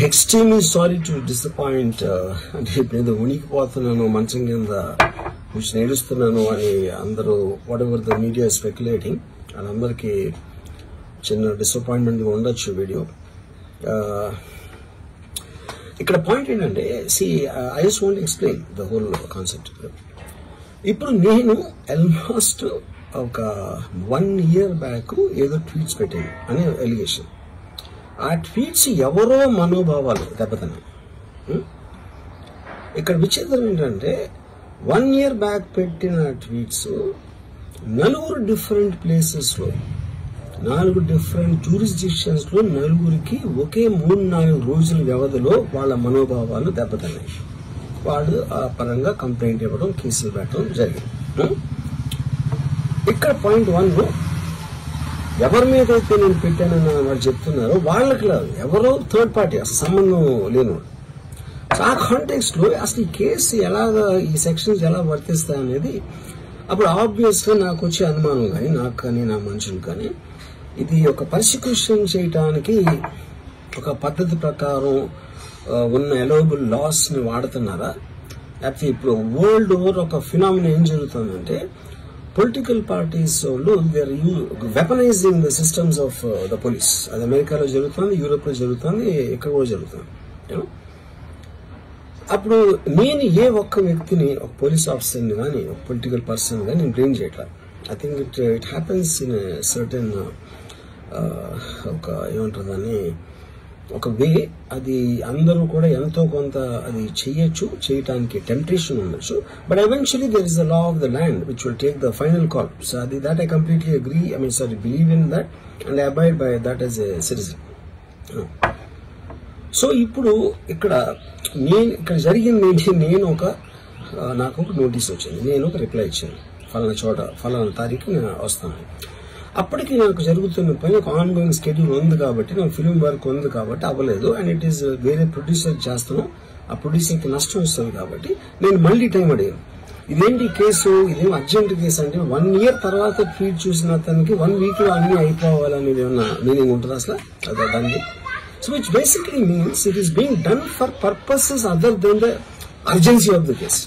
extremely sorry to disappoint. అంటే ఇప్పుడు ఉనికిపోతున్నాను మంచం కింద కూర్చొని ఏడుస్తున్నాను అని అందరూ what ever the media speculating వాళ్ళందరికీ చిన్న డిసప్పాయింట్మెంట్ ఉండొచ్చు వీడియో. ఇక్కడ పాయింట్ ఏంటంటే I just want explain the whole concept. ఇప్పుడు నేను ఆల్మోస్ట్ ఒక 1 year బ్యాక్ ఏదో ట్వీట్స్ పెట్టాను అనే ఎలిగేషన్. ఆ ట్వీట్స్ ఎవరో మనోభావాలు దెబ్బతిన్నాయి. ఇక్కడ విచిత్రం ఏంటంటే 1 year బ్యాక్ పెట్టిన ట్వీట్స్ 4 డిఫరెంట్ ప్లేసెస్లో 4 డిఫరెంట్ జ్యూరిస్డిక్షన్స్ లో 4కి ఒకే 3-4 రోజుల వ్యవధిలో వాళ్ళ మనోభావాలు దెబ్బతిన్నాయి. వాళ్ళు ఆ పరంగా కంప్లైంట్ ఇవ్వడం, కేసులు పెట్టడం జరిగింది. ఇక్కడ పాయింట్ 1 ఎవరి మీద అయితే నేను పెట్టానని వాళ్ళు చెప్తున్నారో వాళ్ళకి లేదు, ఎవరో థర్డ్ పార్టీ అసలు సంబంధం లేనివాడు. ఆ కాంటెక్స్ట్ లో అసలు ఈ కేసు ఎలాగా ఈ సెక్షన్స్ ఎలా వర్తిస్తాయి అనేది అప్పుడు ఆబ్వియస్ గా నాకు వచ్చే అనుమానం కానీ నాకు కానీ నా మనుషులు కానీ ఇది ఒక పర్సిక్యూషన్ చేయటానికి ఒక పద్ధతి ప్రకారం ఉన్న ఎలవబుల్ లాస్ ని వాడుతున్నారా, లేకపోతే ఇప్పుడు వరల్డ్ ఓవర్ ఒక ఫినామినా ఏం జరుగుతుందంటే పొలిటికల్ పార్టీస్ వాళ్ళు they are weaponising the systems of the police. అది అమెరికాలో జరుగుతుంది, యూరోప్ లో జరుగుతుంది, ఇక్కడ కూడా జరుగుతుంది. అప్పుడు నేను ఏ ఒక్క వ్యక్తిని ఒక పోలీస్ ఆఫీసర్ని కానీ ఒక పొలిటికల్ పర్సన్ కానీ నేను బ్లేమ్ చేయట్లేదు. I think it happens in certain ఒక ఏమంటారు దాన్ని ఒక వే. అది అందరూ కూడా ఎంతో కొంత అది చేయటానికి టెంప్టేషన్ ఉండొచ్చు. But eventually there is the law of the land which will take the final call. So అది that I completely agree, believe in that and I abide by that as a citizen. So ఇప్పుడు ఇక్కడ జరిగింది నేను నాకు ఒక notice వచ్చింది, నేను ఒక రిప్లై ఇచ్చాను, ఫలానా చోట ఫలానా తారీఖు నేను వస్తాను. అప్పటికి నాకు జరుగుతున్న పని ఒక ఆన్గోయింగ్ స్కెడ్యూల్ ఉంది కాబట్టి, నాకు ఫిల్మ్ వర్క్ ఉంది కాబట్టి అవ్వలేదు. అండ్ ఇట్ ఈస్ వేరే ప్రొడ్యూసర్ చేస్తున్నాం, ఆ ప్రొడ్యూసర్కి నష్టం వస్తుంది కాబట్టి నేను మళ్ళీ టైం అడిగాను. ఇదేంటి కేసు, ఇదేం అర్జెంట్ కేసు అంటే 1 year తర్వాత ట్వీట్ చూసిన అతనికి 1 week లో అన్ని అయిపోవాలనేది ఏమన్నా మీనింగ్ ఉంటుంది అసలు దానికి? So which basically means it is being done for purposes other than the urgency of the case.